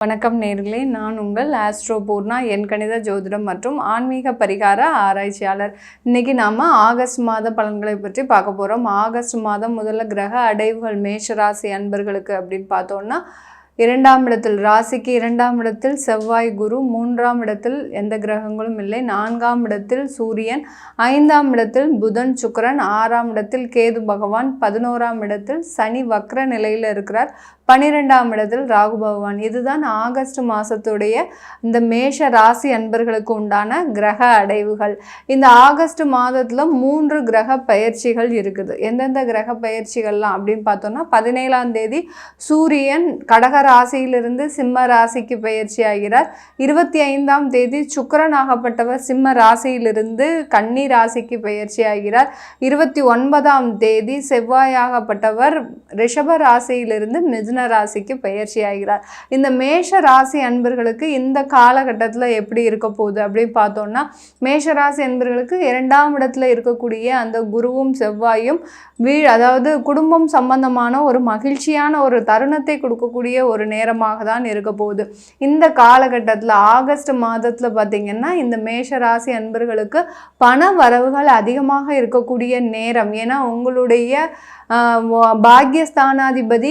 வணக்கம் நேர்களே, நான் உங்கள் ஆஸ்ட்ரோ பூர்ணா, என் கணித ஜோதிடம் மற்றும் ஆன்மீக பரிகார ஆராய்ச்சியாளர். இன்னைக்கு நாம ஆகஸ்ட் மாத பலன்களை பற்றி பார்க்க போறோம். ஆகஸ்ட் மாதம் முதல்ல கிரக அடைவுகள் மேஷராசி அன்பர்களுக்கு அப்படின்னு பார்த்தோம்னா, 2ஆம் இடத்தில் ராசிக்கு 2ஆம் இடத்தில் செவ்வாய் குரு, 3ஆம் இடத்தில் எந்த கிரகங்களும் இல்லை, 4ஆம் இடத்தில் சூரியன், 5ஆம் இடத்தில் புதன் சுக்கிரன், 6ஆம் இடத்தில் கேது பகவான், 11ஆம் இடத்தில் சனி வக்ர நிலையில் இருக்கிறார், 12ஆம் இடத்தில் ராகு பகவான். இதுதான் ஆகஸ்ட் மாதத்துடைய இந்த மேஷ ராசி அன்பர்களுக்கு உண்டான கிரக அடைவுகள். இந்த ஆகஸ்ட் மாதத்தில் 3 கிரக பயிற்சிகள் இருக்குது. எந்தெந்த கிரக பயிற்சிகள்லாம் அப்படின்னு பார்த்தோம்னா, 17ஆம் தேதி சூரியன் கடக ராசியிலிருந்து சிம்ம ராசிக்கு பயிற்சி ஆகிறார். 25ஆம் தேதி சுக்கிரன் ஆகப்பட்டவர் சிம்ம ராசியிலிருந்து கன்னி ராசிக்கு பயிற்சி ஆகிறார். 29ஆம் தேதி செவ்வாயாகப்பட்டவர் ரிஷப ராசியிலிருந்து மிதுன ராசிக்கு பயிற்சி ஆகிறார். இந்த மேஷ ராசி அன்பர்களுக்கு இந்த காலகட்டத்தில் எப்படி இருக்க போகுது அப்படின்னு பார்த்தோம்னா, மேஷ ராசி அன்பர்களுக்கு 2ஆம் இடத்துல இருக்கக்கூடிய அந்த குருவும் செவ்வாயும் அதாவது குடும்பம் சம்பந்தமான ஒரு மகிழ்ச்சியான ஒரு தருணத்தை கொடுக்கக்கூடிய ஒரு நேரமாக தான் இருக்க போகுது. இந்த காலகட்டத்தில் ஆகஸ்ட் மாதத்தில் பார்த்தீங்கன்னா, இந்த மேஷ ராசி அன்பர்களுக்கு பண வரவுகள் அதிகமாக இருக்கக்கூடிய நேரம். ஏன்னா உங்களுடைய பாக்யஸ்தானாதிபதி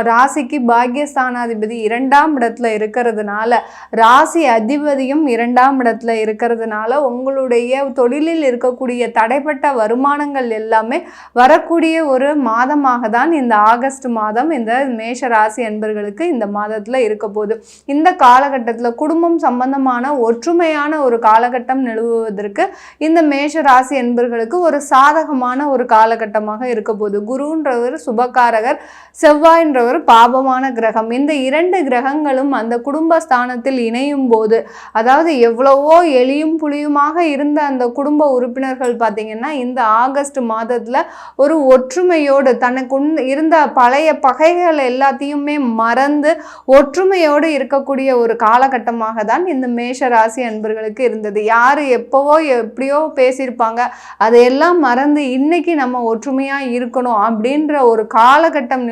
ராசிக்கு பாக்யஸ்தானாதிபதி 2ஆம் இடத்துல இருக்கிறதுனால, ராசி அதிபதியும் 2ஆம் இடத்துல இருக்கிறதுனால, உங்களுடைய தொழிலில் இருக்கக்கூடிய தடைப்பட்ட வருமானங்கள் எல்லாமே வரக்கூடிய ஒரு மாதமாக தான் இந்த ஆகஸ்ட் மாதம் இந்த மேஷ ராசி அன்பர்களுக்கு இந்த மாதத்துல இருக்க போகுது. இந்த காலகட்டத்தில் குடும்பம் சம்பந்தமான ஒற்றுமையான ஒரு காலகட்டம் நிலவுவதற்கு இந்த மேஷ ராசி அன்பர்களுக்கு ஒரு சாதகமான ஒரு காலகட்டமாக இருக்க போகுது. குருன்றவர் சுபகாரகர், செவ்வாயின்றவர் பாபமான கிரகம். இந்த 2 கிரகங்களும் அந்த குடும்பஸ்தானத்தில் இணையும் போது, அதாவது எவ்வளவோ எளியும் புளியுமாக இருந்த அந்த குடும்ப உறுப்பினர்கள் பார்த்தீங்கன்னா, இந்த ஆகஸ்ட் மாதத்துல ஒரு ஒற்றுமையோடு தனக்கு இருந்த பழைய பகைகள் எல்லாத்தையுமே மறந்து ஒற்றுமையோடு இருக்கக்கூடிய ஒரு காலகட்டமாக தான் இந்த மேஷ ராசி அன்பர்களுக்கு இருந்தது. யாரு எப்பவோ எப்படியோ பேசியிருப்பாங்க, அதையெல்லாம் மறந்து இன்னைக்கு நம்ம ஒற்றுமையா இருக்கணும் அப்படின்ற ஒரு காலகட்டம்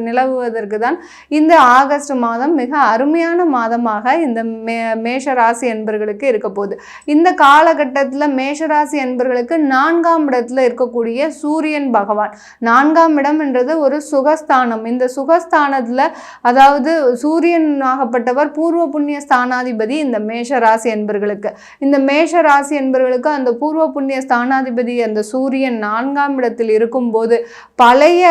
நிலவுவதற்கு தான் இந்த ஆகஸ்ட் மாதம் மிக அருமையான மாதமாக இந்த மேஷ ராசி அன்பர்களுக்கு இருக்க போகுது. இந்த காலகட்டத்தில் மேஷராசி அன்பர்களுக்கு 4ஆம் இடத்துல இருக்கக்கூடிய சூரியன் பகவான், 4ஆம் இடம் என்றது ஒரு சுகஸ்தானம். இந்த சுகஸ்தானத்துல அதாவது சூரியன் ஆகப்பட்டவர் பூர்வ புண்ணிய ஸ்தானாதிபதி. இந்த மேஷ ராசி அன்பர்களுக்கு, இந்த மேஷ ராசி அன்பர்களுக்கு அந்த பூர்வ புண்ணிய ஸ்தானாதிபதி அந்த சூரியன் 4ஆம் இடத்தில் இருக்கும்போது பழைய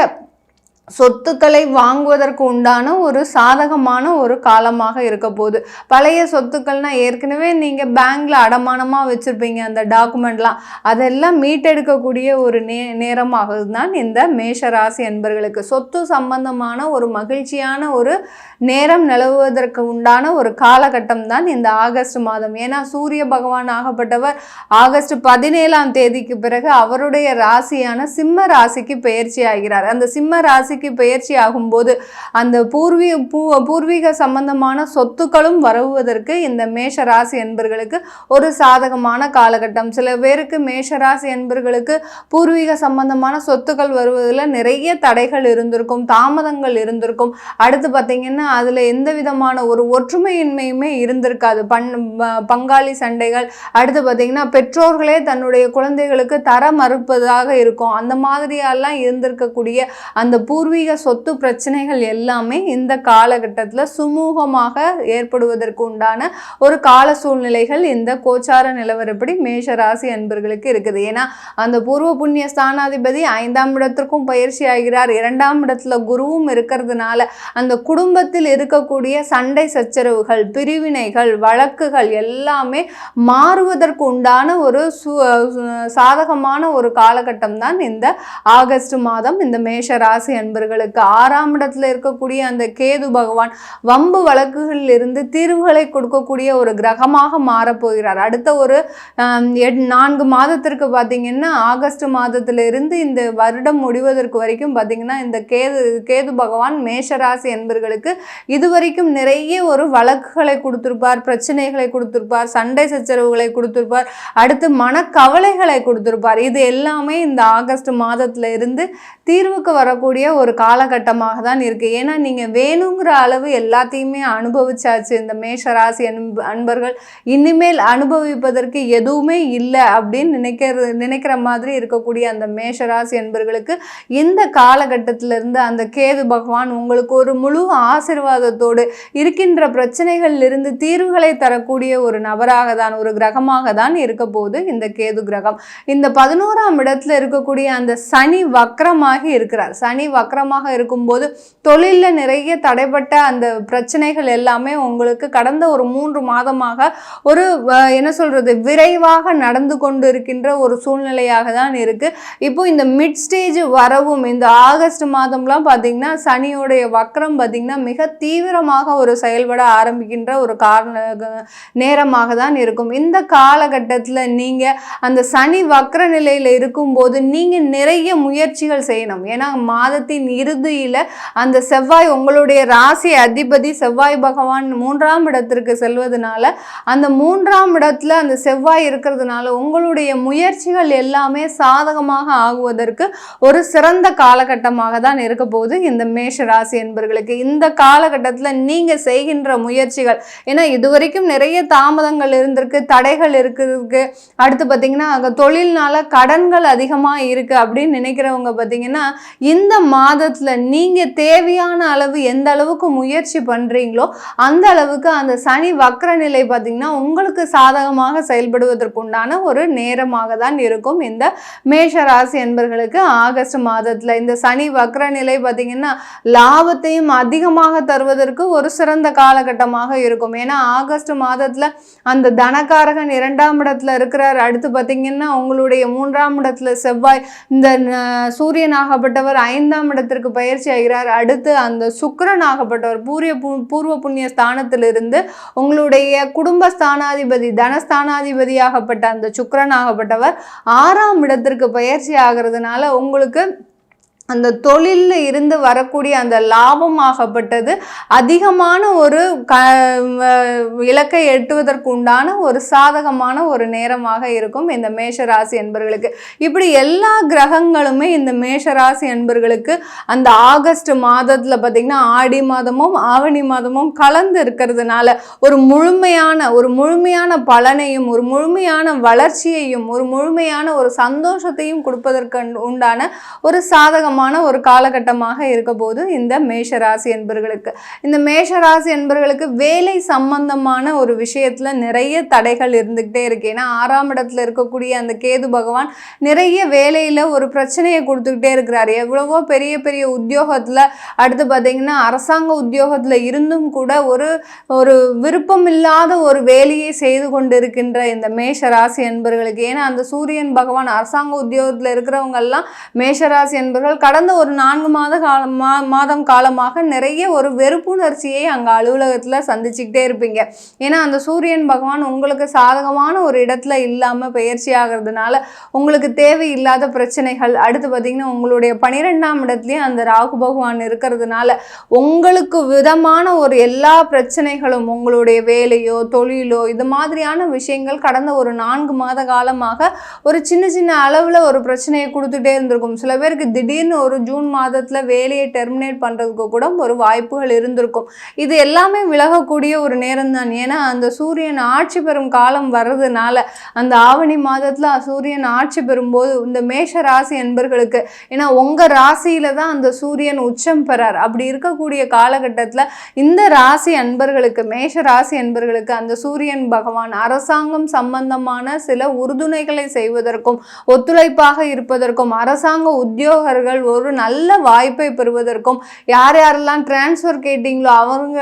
சொத்துக்களை வாங்குவதற்கு உண்டான ஒரு சாதகமான ஒரு காலமாக இருக்க போகுது. பழைய சொத்துக்கள்னா ஏற்கனவே நீங்கள் பேங்க்ல அடமானமாக வச்சுருப்பீங்க, அந்த டாக்குமெண்ட்லாம் அதெல்லாம் மீட்டெடுக்கக்கூடிய ஒரு நேரமாக தான் இந்த மேஷ ராசி அன்பர்களுக்கு. சொத்து சம்பந்தமான ஒரு மகிழ்ச்சியான ஒரு நேரம் நிலவுவதற்கு உண்டான ஒரு காலகட்டம் தான் இந்த ஆகஸ்ட் மாதம். ஏன்னா சூரிய பகவான் ஆகப்பட்டவர் ஆகஸ்ட் 17ஆம் தேதிக்கு பிறகு அவருடைய ராசியான சிம்ம ராசிக்கு பயிற்சி ஆகிறார். அந்த சிம்ம ராசி பயிற்சி ஆகும்போது அந்த பூர்வீக சம்பந்தமான சொத்துக்களும் வருவதற்கு இந்த மேஷ ராசி என்பர்களுக்கு ஒரு சாதகமான காலகட்டம். சில பேருக்கு மேஷ ராசி என்பர்களுக்கு பூர்வீக சம்பந்தமான சொத்துக்கள் வருவதில் நிறைய தடைகள் இருந்திருக்கும், தாமதங்கள் இருந்திருக்கும். அடுத்து பார்த்தீங்கன்னா அதுல எந்த விதமான ஒரு ஒற்றுமையின்மையுமே இருந்திருக்காது, பங்காளி சண்டைகள். அடுத்து பார்த்தீங்கன்னா பெற்றோர்களே தன்னுடைய குழந்தைகளுக்கு தர மறுப்பதாக இருக்கும். அந்த மாதிரியெல்லாம் இருந்திருக்கக்கூடிய அந்த பூர்வீக சொத்து பிரச்சனைகள் எல்லாமே இந்த காலகட்டத்தில் சுமூகமாக ஏற்படுவதற்கு உண்டான ஒரு கால சூழ்நிலைகள் இந்த கோச்சார நிலவரப்படி மேஷ ராசி அன்பர்களுக்கு இருக்குது. ஏன்னா அந்த பூர்வ புண்ணிய ஸ்தானாதிபதி 5ஆம் இடத்திற்கும் பயிற்சி ஆகிறார், 2ஆம் இடத்துல குருவும் இருக்கிறதுனால அந்த குடும்பத்தில் இருக்கக்கூடிய சண்டை சச்சரவுகள், பிரிவினைகள், வழக்குகள் எல்லாமே மாறுவதற்கு உண்டான ஒரு சாதகமான ஒரு காலகட்டம் தான் இந்த ஆகஸ்ட் மாதம் இந்த மேஷ ராசி அன்பர்களுக்கு. 6ஆம் இடத்துல இருக்கக்கூடிய அந்த கேது பகவான் வம்பு வழக்குகளில் இருந்து தீர்வுகளை கொடுக்கக்கூடிய ஒரு கிரகமாக மாறப்போகிறார். அடுத்த ஒரு 4 மாதத்திற்கு பார்த்தீங்கன்னா, ஆகஸ்ட் மாதத்திலிருந்து இந்த வருடம் முடிவதற்கு வரைக்கும் பார்த்தீங்கன்னா இந்த கேது பகவான் மேஷராசி என்பர்களுக்கு இதுவரைக்கும் நிறைய ஒரு வழக்குகளை கொடுத்திருப்பார், பிரச்சனைகளை கொடுத்திருப்பார், சண்டை சச்சரவுகளை கொடுத்திருப்பார், அடுத்து மனக்கவலைகளை கொடுத்திருப்பார். இது எல்லாமே இந்த ஆகஸ்ட் மாதத்துல இருந்து தீர்வுக்கு வரக்கூடிய ஒரு காலகட்டமாக தான் இருக்குது. ஏன்னா நீங்கள் வேணுங்கிற அளவு எல்லாத்தையுமே அனுபவிச்சாச்சு. இந்த மேஷ ராசி அன்பர்கள் இனிமேல் அனுபவிப்பதற்கு எதுவுமே இல்லை அப்படின்னு நினைக்கிற மாதிரி இருக்கக்கூடிய அந்த மேஷ ராசி அன்பர்களுக்கு இந்த காலகட்டத்திலிருந்து அந்த கேது பகவான் உங்களுக்கு ஒரு முழு ஆசீர்வாதத்தோடு இருக்கின்ற பிரச்சனைகளிலிருந்து தீர்வுகளை தரக்கூடிய ஒரு நபராக தான், ஒரு கிரகமாக தான் இருக்க போது இந்த கேது கிரகம். இந்த 11ஆம் இடத்துல இருக்கக்கூடிய அந்த சனி வக்ரமாகி இருக்கிறார். சனி வக்ரமாக இருக்கும்போது தொழிலில் நிறைய தடைப்பட்ட அந்த பிரச்சனைகள் எல்லாமே உங்களுக்கு கடந்த ஒரு 3 மாதமாக ஒரு என்ன சொல்றது விரைவாக நடந்து கொண்டு இருக்கின்ற ஒரு சூழ்நிலையாக தான் இருக்கு. இப்போ இந்த மிட் ஸ்டேஜ் வரவும் இந்த ஆகஸ்ட் மாதம்லாம் பார்த்தீங்கன்னா சனியோடைய வக்ரம் பார்த்தீங்கன்னா மிக தீவிரமாக ஒரு செயல்பட ஆரம்பிக்கின்ற ஒரு நேரமாக தான் இருக்கும். இந்த காலகட்டத்தில் நீங்க அந்த சனி வக்ர நிலையில இருக்கும்போது நீங்க நிறைய முயற்சிகள் செய்யணும். ஏன்னா மாதத்தின் இறுதியில அந்த செவ்வாய் உங்களுடைய ராசி அதிபதி செவ்வாய் பகவான் 3ஆம் இடத்திற்கு செல்வதனால அந்த 3ஆம் இடத்துல அந்த செவ்வாய் இருக்கிறதுனால உங்களுடைய முயற்சிகள் எல்லாமே சாதகமாக ஆகுவதற்கு ஒரு சிறந்த காலகட்டமாக தான் இருக்க போகுது இந்த மேஷ ராசி என்பவர்களுக்கு. இந்த காலகட்டத்தில் நீங்க செய்கின்ற முயற்சிகள், ஏன்னா இதுவரைக்கும் நிறைய தாமதங்கள் இருந்திருக்கு, தடைகள் இருக்கு, அடுத்து பார்த்தீங்கன்னா அங்கே தொழில்னால கடன்கள் அதிகமாக இருக்கு அப்படின்னு நினைக்கிறவங்க பார்த்தீங்கன்னா இந்த மாதத்தில் நீங்க தேவையான அளவு எந்த அளவுக்கு முயற்சி பண்றீங்களோ அந்த அளவுக்கு அந்த சனி வக்ர நிலை பார்த்தீங்கன்னா உங்களுக்கு சாதகமாக செயல்படுவதற்குண்டான ஒரு நேரமாக தான் இருக்கும் இந்த மேஷ ராசி என்பவர்களுக்கு. ஆகஸ்ட் மாதத்தில் இந்த சனி வக்ர நிலை பார்த்தீங்கன்னா லாபத்தையும் அதிகமாக தருவதற்கு ஒரு சிறந்த காலகட்டமாக இருக்கும். ஏன்னா ஆகஸ்ட் மாதத்துல அந்த தனகாரகன் 2ஆம் இடத்துல இருக்கிறார். அடுத்து பார்த்தீங்கன்னா உங்களுடைய 3ஆம் இடத்துல செவ்வாய், இந்த சூரியன் ஆகப்பட்டவர் 5ஆம் இடத்திற்கு பயிற்சி ஆகிறார். அடுத்து அந்த சுக்கிரன் ஆகப்பட்டவர் பூர்வ புண்ணிய ஸ்தானத்திலிருந்து உங்களுடைய குடும்ப ஸ்தானாதிபதி தனஸ்தானாதிபதியாகப்பட்ட அந்த சுக்கிரன் ஆகப்பட்டவர் 6ஆம் இடத்திற்கு பயிற்சி ஆகிறதுனால உங்களுக்கு அந்த தொழிலில் இருந்து வரக்கூடிய அந்த லாபமாகப்பட்டது அதிகமான ஒரு இலக்கை எட்டுவதற்கு உண்டான ஒரு சாதகமான ஒரு நேரமாக இருக்கும் இந்த மேஷராசி என்பர்களுக்கு. இப்படி எல்லா கிரகங்களுமே இந்த மேஷராசி என்பர்களுக்கு அந்த ஆகஸ்ட் மாதத்தில் பார்த்திங்கன்னா ஆடி மாதமும் ஆவணி மாதமும் கலந்து இருக்கிறதுனால ஒரு முழுமையான பலனையும் ஒரு முழுமையான வளர்ச்சியையும் ஒரு முழுமையான ஒரு சந்தோஷத்தையும் கொடுப்பதற்கு உண்டான ஒரு சாதகமான ஒரு காலகட்டமாக இருக்க போது இந்த மேஷராசி என்பர்களுக்கு. இந்த மேஷராசி என்பர்களுக்கு வேலை சம்பந்தமான ஒரு விஷயத்துல நிறைய தடைகள் இருந்துகிட்டே இருக்கு. ஏன்னா 6ஆம் இடத்துல இருக்கக்கூடிய அந்த கேது பகவான் நிறைய வேலையில ஒரு பிரச்சனையை கொடுத்துக்கிட்டே இருக்கிறார். எவ்வளவோ பெரிய பெரிய உத்தியோகத்துல, அடுத்து பார்த்தீங்கன்னா அரசாங்க உத்தியோகத்துல இருந்தும் கூட ஒரு விருப்பம் இல்லாத ஒரு வேலையை செய்து கொண்டு இருக்கின்ற இந்த மேஷராசி என்பர்களுக்கு. ஏன்னா அந்த சூரியன் பகவான் அரசாங்க உத்தியோகத்துல இருக்கிறவங்க எல்லாம் மேஷராசி என்பர்கள் கடந்த ஒரு 4 மாதம் காலமாக நிறைய ஒரு வெறுப்புணர்ச்சியை அங்கே அலுவலகத்தில் சந்திச்சுக்கிட்டே இருப்பீங்க. ஏன்னா அந்த சூரியன் பகவான் உங்களுக்கு சாதகமான ஒரு இடத்துல இல்லாமல் பயிற்சி ஆகிறதுனால உங்களுக்கு தேவையில்லாத பிரச்சனைகள், அடுத்து பார்த்தீங்கன்னா உங்களுடைய 12ஆம் இடத்துலையும் அந்த ராகு பகவான் இருக்கிறதுனால உங்களுக்கு விதமான ஒரு எல்லா பிரச்சனைகளும் உங்களுடைய வேலையோ தொழிலோ இது மாதிரியான விஷயங்கள் கடந்த ஒரு 4 மாத காலமாக ஒரு சின்ன அளவில் ஒரு பிரச்சனையை கொடுத்துட்டே இருந்திருக்கும். சில பேருக்கு திடீர்னு ஒரு ஜூன் மாதத்தில் வேலையை டெர்மினேட் பண்ணுறதுக்கு கூட ஒரு வாய்ப்புகள் இருந்திருக்கும். இது எல்லாமே விலகக்கூடிய ஒரு நேரம் தான். ஏன்னா அந்த சூரியன் ஆட்சி பெறும் காலம் வர்றதுனால அந்த ஆவணி மாதத்தில் சூரியன் ஆட்சி பெறும்போது இந்த மேஷ ராசி என்பர்களுக்கு, ஏன்னா உங்கள் ராசியில தான் அந்த சூரியன் உச்சம் பெறார். அப்படி இருக்கக்கூடிய காலகட்டத்தில் இந்த ராசி அன்பர்களுக்கு, மேஷ ராசி அன்பர்களுக்கு அந்த சூரியன் பகவான் அரசாங்கம் சம்பந்தமான சில உறுதுணைகளை செய்வதற்கும் ஒத்துழைப்பாக இருப்பதற்கும் அரசாங்க உத்தியோகர்கள் ஒரு நல்ல வாய்ப்பை பெறுவதற்கும் யாரெல்லாம் டிரான்ஸ்ஃபர் கேட்டீங்களோ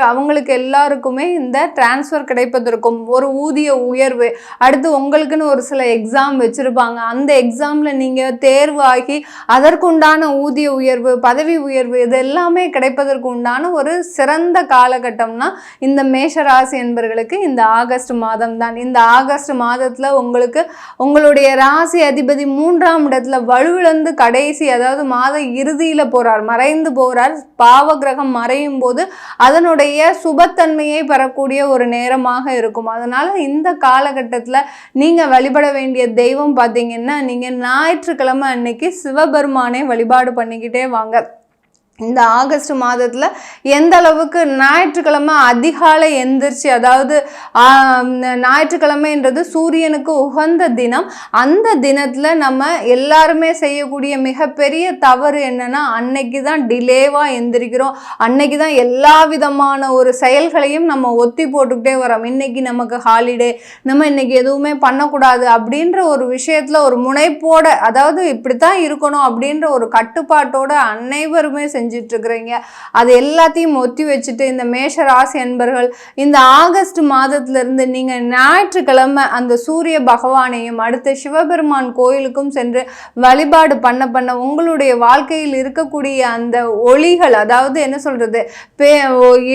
அவங்களுக்கு எல்லாருக்குமே இந்த டிரான்ஸ்ஃபர் கிடைப்பதற்கும் ஒரு ஊதிய உயர்வு, அடுத்து உங்களுக்குன்னு ஒரு சில எக்ஸாம் வச்சிருப்பாங்க, அந்த எக்ஸாம்ல நீங்க தேர்வாகி அதற்குண்டான ஊதிய உயர்வு பதவி உயர்வு இது எல்லாமே கிடைப்பதற்கு உண்டான ஒரு சிறந்த காலகட்டம்னா இந்த மேஷராசி என்பவர்களுக்கு இந்த ஆகஸ்ட் மாதம் தான். இந்த ஆகஸ்ட் மாதத்துல உங்களுக்கு உங்களுடைய ராசி அதிபதி 3ஆம் இடத்துல வலுவிழந்து கடைசி, அதாவது மாத இறுதியில போறார், மறைந்து போறார். பாவ கிரகம் மறையும் போது அதனுடைய சுபத்தன்மையை பெறக்கூடிய ஒரு நேரமாக இருக்கும். அதனால இந்த காலகட்டத்தில் நீங்க வழிபட வேண்டிய தெய்வம் பார்த்தீங்கன்னா நீங்க ஞாயிற்றுக்கிழமை அன்னைக்கு சிவபெருமானை வழிபாடு பண்ணிக்கிட்டே வாங்க. இந்த ஆகஸ்ட் மாதத்தில் எந்த அளவுக்கு ஞாயிற்றுக்கிழமை அதிகாலை எந்திரிச்சு, அதாவது ஞாயிற்றுக்கிழமைன்றது சூரியனுக்கு உகந்த தினம். அந்த தினத்தில் நம்ம எல்லாருமே செய்யக்கூடிய மிகப்பெரிய தவறு என்னன்னா, அன்னைக்கு தான் டிலேவாக எந்திரிக்கிறோம், அன்னைக்கு தான் எல்லா விதமான ஒரு செயல்களையும் நம்ம ஒத்தி போட்டுக்கிட்டே வரோம். இன்னைக்கு நமக்கு ஹாலிடே, நம்ம இன்னைக்கு எதுவுமே பண்ணக்கூடாது அப்படின்ற ஒரு விஷயத்தில் ஒரு முனைப்போட, அதாவது இப்படித்தான் இருக்கணும் அப்படின்ற ஒரு கட்டுப்பாட்டோட அனைவருமே செஞ்சிட்ருக்குறீங்க. அது எல்லாத்தையும் ஒத்தி வச்சுட்டு இந்த மேஷ ராசி அன்பர்கள் இந்த ஆகஸ்ட் மாதத்திலிருந்து நீங்கள் ஞாயிற்றுக்கிழமை அந்த சூரிய பகவானையும் அடுத்த சிவபெருமான் கோயிலுக்கும் சென்று வழிபாடு பண்ண பண்ண உங்களுடைய வாழ்க்கையில் இருக்கக்கூடிய அந்த ஒளிகள், அதாவது என்ன சொல்கிறது,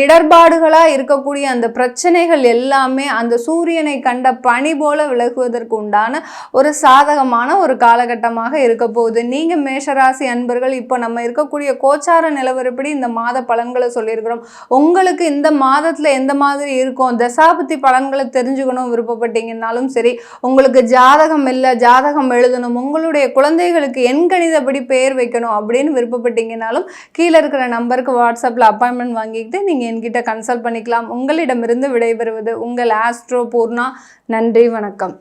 இடர்பாடுகளாக இருக்கக்கூடிய அந்த பிரச்சனைகள் எல்லாமே அந்த சூரியனை கண்ட பனி போல விலகுவதற்கு உண்டான ஒரு சாதகமான ஒரு காலகட்டமாக இருக்க போகுது. நீங்கள் மேஷராசி அன்பர்கள் இப்போ நம்ம இருக்கக்கூடிய கோச்சார நிலவரப்படி இந்த மாத பலன்களை சொல்லியிருக்கிறோம். உங்களுக்கு இந்த மாதத்தில் எந்த மாதிரி இருக்கும், தசாபதி பலன்களை தெரிஞ்சுக்கணும் விருப்பப்பட்டீங்கன்னாலும் சரி, உங்களுக்கு ஜாதகம் இல்லை, ஜாதகம் எழுதணும், உங்களுடைய குழந்தைகளுக்கு எண்கணிதப்படி பெயர் வைக்கணும் அப்படின்னு விருப்பப்பட்டீங்கன்னாலும் கீழே இருக்கிற நம்பருக்கு வாட்ஸ்அப்பில் அப்பாயின்மெண்ட் வாங்கிக்கிட்டு நீங்கள் என்கிட்ட கன்சல்ட் பண்ணிக்கலாம். உங்களிடமிருந்து விடைபெறுவது உங்கள் ஆஸ்ட்ரோ பூர்ணா. நன்றி, வணக்கம்.